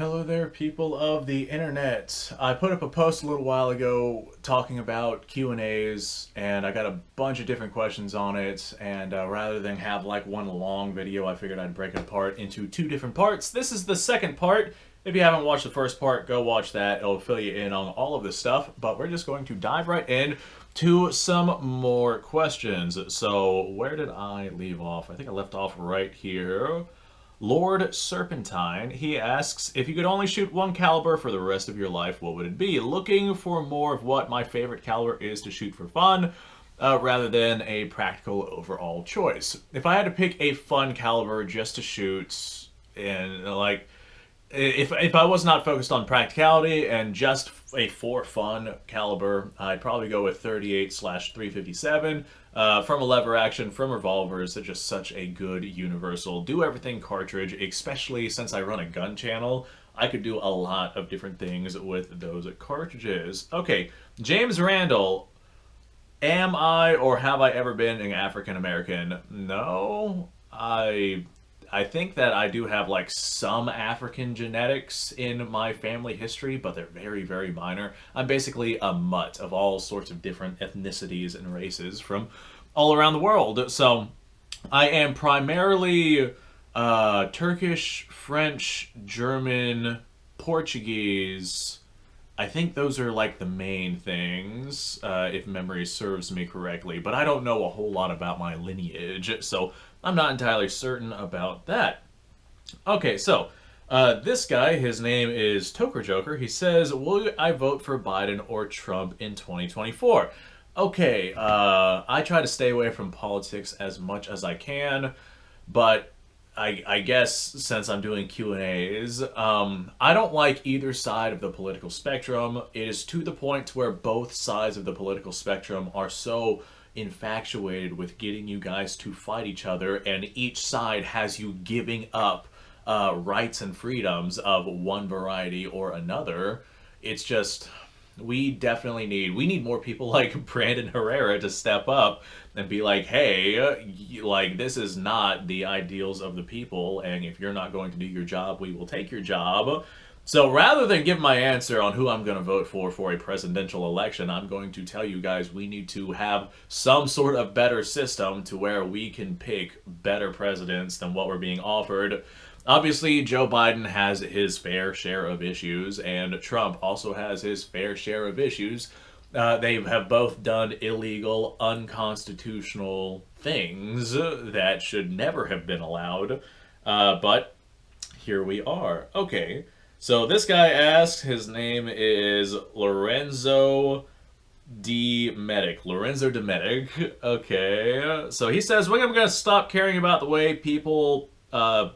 Hello there, people of the internet. I put up a post a little while ago talking about Q&As, and I got a bunch of different questions on it, and rather than have like one long video, I figured I'd break it apart into two different parts. This is the second part. If you haven't watched the first part, go watch that. It'll fill you in on all of this stuff, but we're just going to dive right in to some more questions. So where did I leave off? I think I left off right here. Lord Serpentine, he asks, if you could only shoot one caliber for the rest of your life, what would it be? Looking for more of what my favorite caliber is to shoot for fun, rather than a practical overall choice. If I had to pick a fun caliber just to shoot, and like, if I was not focused on practicality and just a for fun caliber, I'd probably go with 38/357 from a lever action, from revolvers. They're just such a good universal do everything cartridge, especially since I run a gun channel. I could do a lot of different things with those cartridges. Okay, James Randall. Am I or have I ever been an African American? No. I think that I do have like some African genetics in my family history, but they're very, very minor. I'm basically a mutt of all sorts of different ethnicities and races from all around the world. So I am primarily Turkish, French, German, Portuguese. I think those are like the main things, if memory serves me correctly. But I don't know a whole lot about my lineage, so I'm not entirely certain about that. Okay, so this guy, his name is Toker Joker. He says, will I vote for Biden or Trump in 2024? Okay, I try to stay away from politics as much as I can, but I guess since I'm doing Q&As, I don't like either side of the political spectrum. It is to the point to where both sides of the political spectrum are so infatuated with getting you guys to fight each other, and each side has you giving up rights and freedoms of one variety or another. It's just, we need more people like Brandon Herrera to step up and be like, hey, like, this is not the ideals of the people, and if you're not going to do your job, we will take your job. So rather than give my answer on who I'm going to vote for a presidential election, I'm going to tell you guys we need to have some sort of better system to where we can pick better presidents than what we're being offered. Obviously, Joe Biden has his fair share of issues, and Trump also has his fair share of issues. They have both done illegal, unconstitutional things that should never have been allowed. But here we are. Okay, so this guy asks, his name is Lorenzo D. Medic. Lorenzo D. Medic. Okay, so he says, when am I going to stop caring about the way people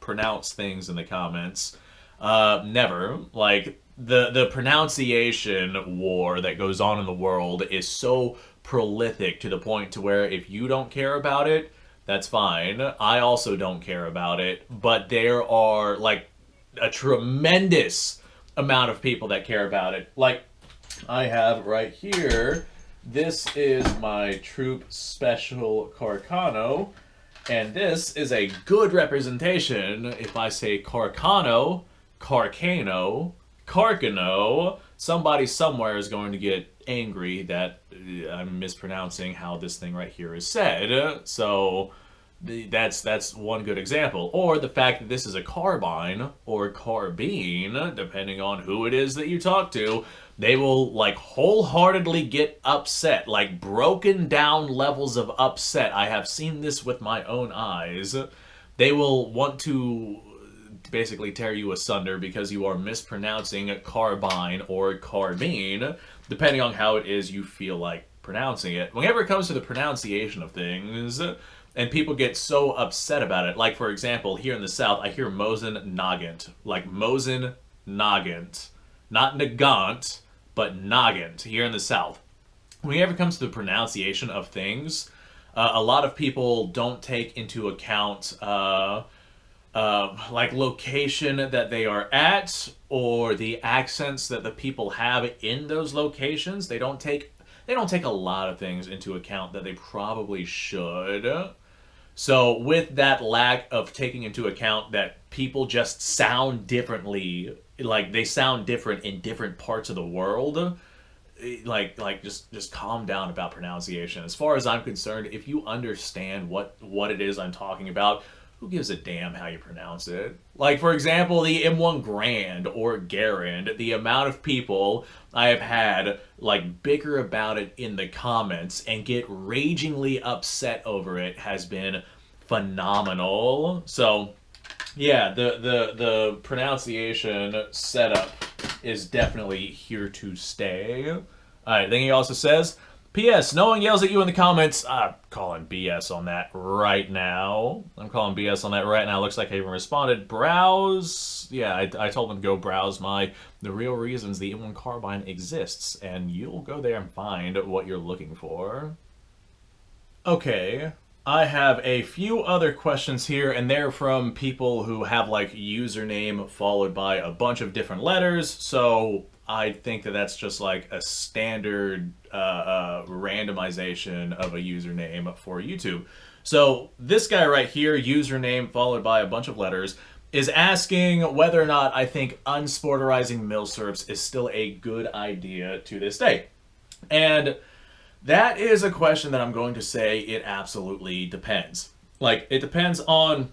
pronounce things in the comments? Never. Like, the pronunciation war that goes on in the world is so prolific to the point to where if you don't care about it, that's fine. I also don't care about it, but there are like a tremendous amount of people that care about it. Like, I have right here, this is my Troop Special Carcano, and this is a good representation. If I say Carcano, Carcano, Carcano, somebody somewhere is going to get angry that I'm mispronouncing how this thing right here is said. So that's one good example. Or the fact that this is a carbine or carbine, depending on who it is that you talk to, they will like wholeheartedly get upset, like broken down levels of upset. I have seen this with my own eyes. They will want to basically tear you asunder because you are mispronouncing carbine or carbine, depending on how it is you feel like pronouncing it. Whenever it comes to the pronunciation of things, and people get so upset about it, like for example, here in the South, I hear Mosin Nagant, like Mosin Nagant, not Nagant, but Nagant here in the South. Whenever it comes to the pronunciation of things, a lot of people don't take into account like location that they are at or the accents that the people have in those locations. They don't take a lot of things into account that they probably should. So with that lack of taking into account that people just sound differently like they sound different in different parts of the world. Just calm down about pronunciation. As far as I'm concerned, if you understand what it is I'm talking about, who gives a damn how you pronounce it? Like, for example, the M1 Grand or Garand, the amount of people I have had, like, bicker about it in the comments and get ragingly upset over it has been phenomenal. So, yeah, the pronunciation setup is definitely here to stay. Alright, then he also says, P.S. No one yells at you in the comments. I'm calling BS on that right now. Looks like I even responded. Browse. Yeah, I told them to go browse the real reasons the M1 Carbine exists, and you'll go there and find what you're looking for. Okay, I have a few other questions here, and they're from people who have, like, username followed by a bunch of different letters, so I think that that's just like a standard randomization of a username for YouTube. So this guy right here, username followed by a bunch of letters, is asking whether or not I think unsporterizing milsurps is still a good idea to this day. And that is a question that I'm going to say it absolutely depends. Like, it depends on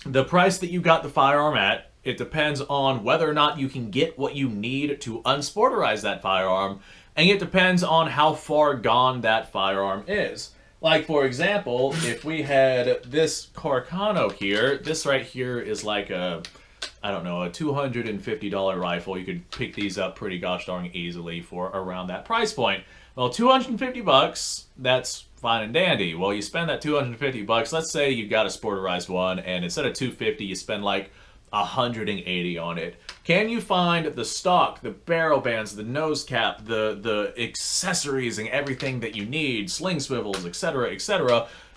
the price that you got the firearm at. It depends on whether or not you can get what you need to unsporterize that firearm, and it depends on how far gone that firearm is. Like, for example, if we had this Carcano here, this right here is like a, I don't know, a $250 rifle. You could pick these up pretty gosh darn easily for around that price point. Well, 250 bucks, that's fine and dandy. Well, you spend that 250 bucks, let's say you got a sporterized one, and instead of 250, you spend like 180 on it. Can you find the stock, the barrel bands, the nose cap, the accessories and everything that you need, sling swivels, etc.,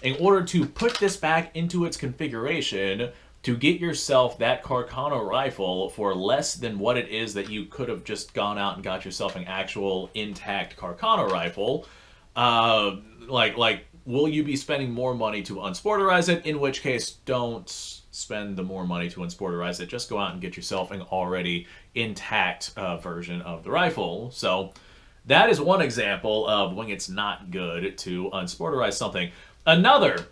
in order to put this back into its configuration to get yourself that Carcano rifle for less than what it is that you could have just gone out and got yourself an actual intact Carcano rifle? Will you be spending more money to unsporterize it? In which case, don't spend the more money to unsporterize it. Just go out and get yourself an already intact version of the rifle. So that is one example of when it's not good to unsporterize something. Another,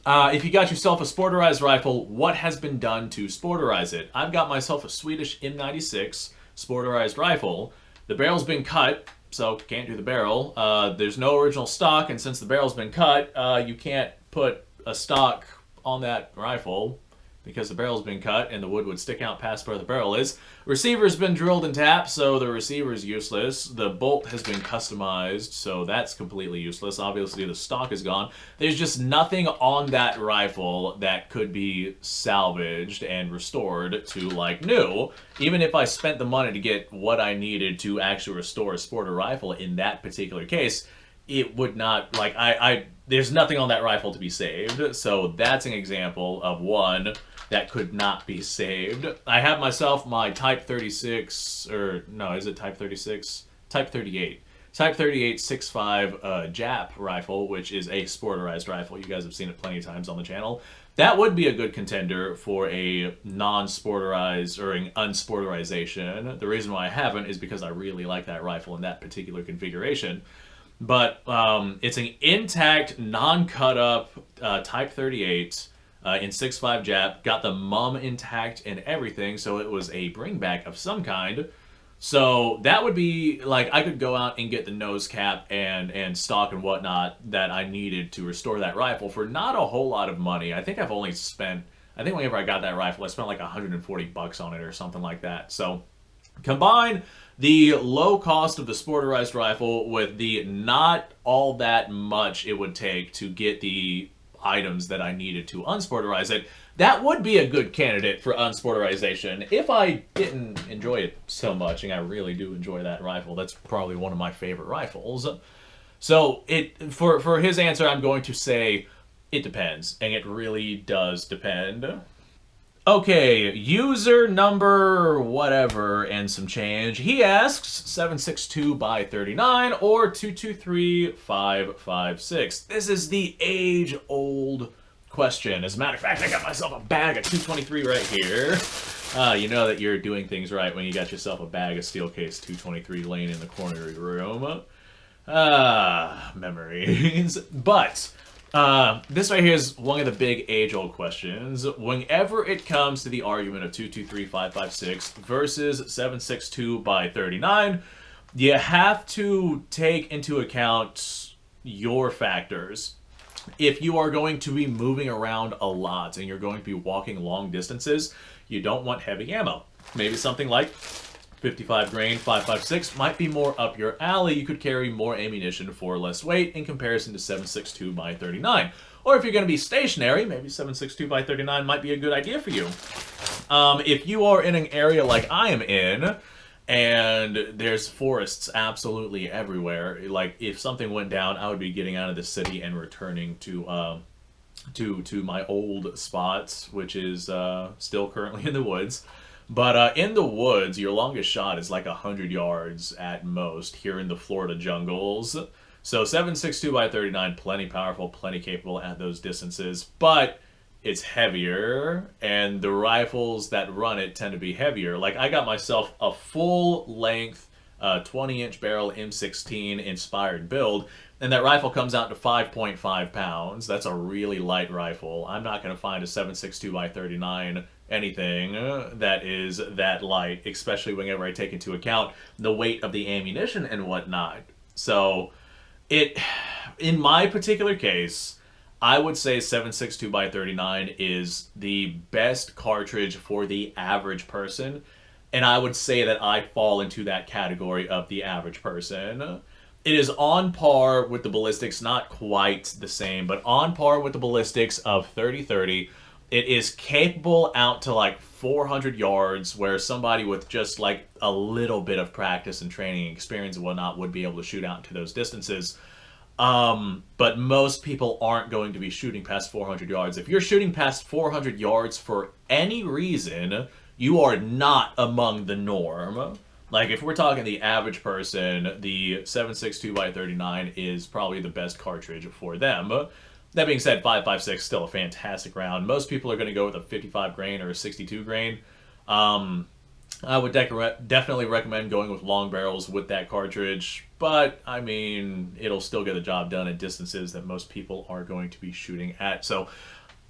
if you got yourself a sporterized rifle, what has been done to sporterize it? I've got myself a Swedish M96 sporterized rifle. The barrel's been cut, so can't do the barrel. There's no original stock, and since the barrel's been cut, you can't put a stock on that rifle because the barrel's been cut and the wood would stick out past where the barrel is. Receiver's been drilled and tapped, so the receiver's useless. The bolt has been customized, so that's completely useless. Obviously, the stock is gone. There's just nothing on that rifle that could be salvaged and restored to, like, new. Even if I spent the money to get what I needed to actually restore a sporter rifle in that particular case, it would not, like, there's nothing on that rifle to be saved. So that's an example of one that could not be saved. I have myself my Type 36, or no, is it Type 36? Type 38. Type 38 6.5 Jap rifle, which is a sporterized rifle. You guys have seen it plenty of times on the channel. That would be a good contender for a non-sporterized or an unsporterization. The reason why I haven't is because I really like that rifle in that particular configuration. But it's an intact, non-cut up Type 38 in 6.5 Jap, got the mum intact and everything, so it was a bringback of some kind. So that would be, like, I could go out and get the nose cap and stock and whatnot that I needed to restore that rifle for not a whole lot of money. I think I've only spent, I think whenever I got that rifle, I spent like 140 bucks on it or something like that. So combine the low cost of the sporterized rifle with the not all that much it would take to get the items that I needed to unsporterize it, that would be a good candidate for unsporterization. If I didn't enjoy it so much, and I really do enjoy that rifle, that's probably one of my favorite rifles. So for his answer, I'm going to say it depends, and it really does depend. Okay, user number whatever and some change. He asks 762 by 39 or 223556. This is the age-old question. As a matter of fact, I got myself a bag of 223 right here. You know that you're doing things right when you got yourself a bag of Steelcase 223 laying in the corner of your room. Memories. But this right here is one of the big age-old questions. Whenever it comes to the argument of 223-556 versus 762 by 39, you have to take into account your factors. If you are going to be moving around a lot and you're going to be walking long distances, you don't want heavy ammo. Maybe something like 55 grain 5.56 might be more up your alley. You could carry more ammunition for less weight in comparison to 7.62 by 39. Or if you're going to be stationary, maybe 7.62 by 39 might be a good idea for you. If you are in an area like I am in, and there's forests absolutely everywhere, like if something went down, I would be getting out of the city and returning to my old spots, which is still currently in the woods. But in the woods, your longest shot is like 100 yards at most here in the Florida jungles. So 7.62 by 39, plenty powerful, plenty capable at those distances, but it's heavier, and the rifles that run it tend to be heavier. Like, I got myself a full-length 20-inch barrel M16 inspired build, and that rifle comes out to 5.5 pounds. That's a really light rifle. I'm not going to find a 7.62 by 39 anything that is that light, especially whenever I take into account the weight of the ammunition and whatnot. So, in my particular case, I would say 7.62 by 39 is the best cartridge for the average person, and I would say that I fall into that category of the average person. It is on par with the ballistics, not quite the same, but on par with the ballistics of 30-30. It is capable out to like 400 yards, where somebody with just like a little bit of practice and training and experience and whatnot would be able to shoot out into those distances. But most people aren't going to be shooting past 400 yards. If you're shooting past 400 yards for any reason, you are not among the norm. Like, if we're talking the average person, the 7.62 by 39 is probably the best cartridge for them. That being said, 5.56 still a fantastic round. Most people are going to go with a 55 grain or a 62 grain. I would definitely recommend going with long barrels with that cartridge, but, I mean, it'll still get the job done at distances that most people are going to be shooting at. So,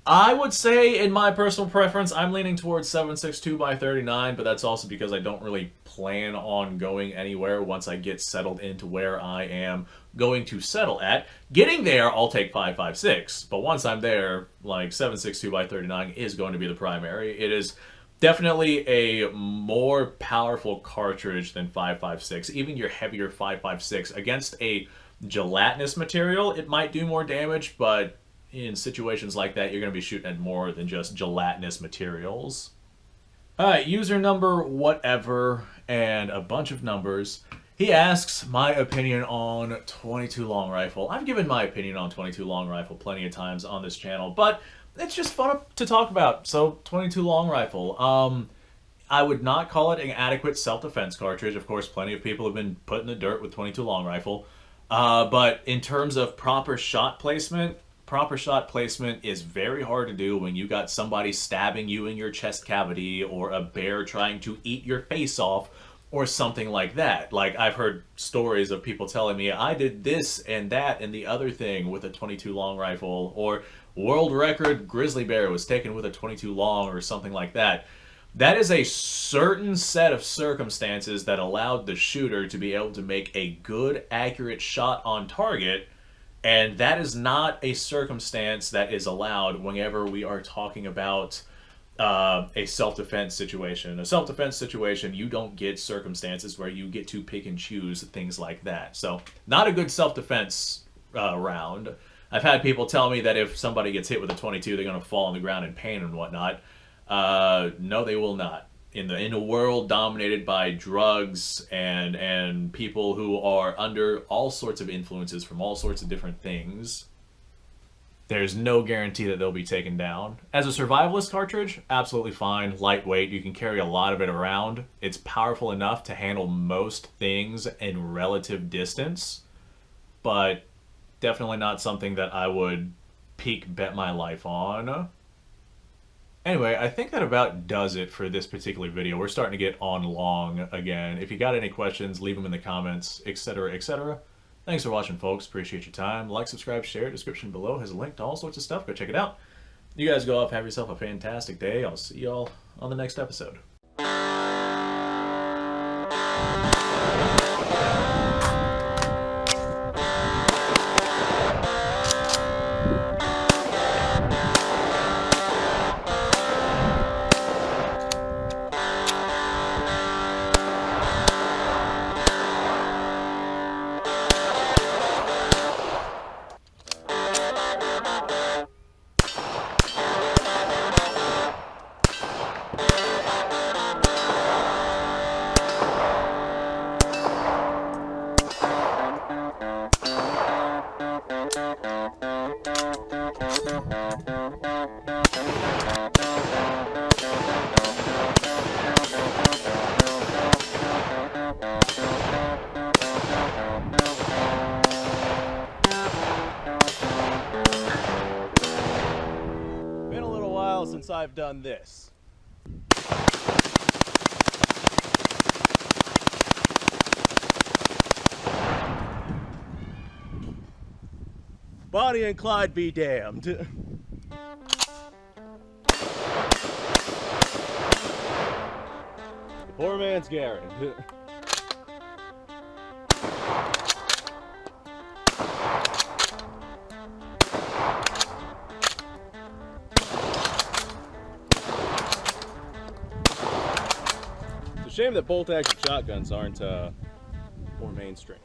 I would say, in my personal preference, I'm leaning towards 7.62 by 39, but that's also because I don't really plan on going anywhere once I get settled into where I am going to settle at. Getting there, I'll take 5.56, but once I'm there, like, 7.62 by 39 is going to be the primary. It is definitely a more powerful cartridge than 5.56. Even your heavier 5.56 against a gelatinous material, it might do more damage, but in situations like that, you're going to be shooting at more than just gelatinous materials. Alright, user number whatever, and a bunch of numbers. He asks my opinion on 22 long rifle. I've given my opinion on 22 long rifle plenty of times on this channel, but it's just fun to talk about. So, 22 long rifle. I would not call it an adequate self-defense cartridge. Of course, plenty of people have been put in the dirt with 22 long rifle. But in terms of proper shot placement is very hard to do when you got somebody stabbing you in your chest cavity, or a bear trying to eat your face off, or something like that. Like, I've heard stories of people telling me, I did this and that and the other thing with a 22 long rifle, or world record grizzly bear was taken with a 22 long, or something like that. That is a certain set of circumstances that allowed the shooter to be able to make a good, accurate shot on target, and that is not a circumstance that is allowed whenever we are talking about a self-defense situation. A self-defense situation, you don't get circumstances where you get to pick and choose things like that. So, not a good self-defense round. I've had people tell me that if somebody gets hit with a 22, they're going to fall on the ground in pain and whatnot. No, they will not. In a world dominated by drugs and people who are under all sorts of influences from all sorts of different things, there's no guarantee that they'll be taken down. As a survivalist cartridge, absolutely fine. Lightweight, you can carry a lot of it around. It's powerful enough to handle most things in relative distance, but definitely not something that I would peak bet my life on. Anyway, I think that about does it for this particular video. We're starting to get on long again. If you got any questions, leave them in the comments, etc., etc. Thanks for watching, folks. Appreciate your time. Like, subscribe, share. Description below has a link to all sorts of stuff. Go check it out. You guys go off, have yourself a fantastic day. I'll see y'all on the next episode. Been a little while since I've done this. Bonnie and Clyde be damned. The poor man's Garrett. It's a shame that bolt-action shotguns aren't more mainstream.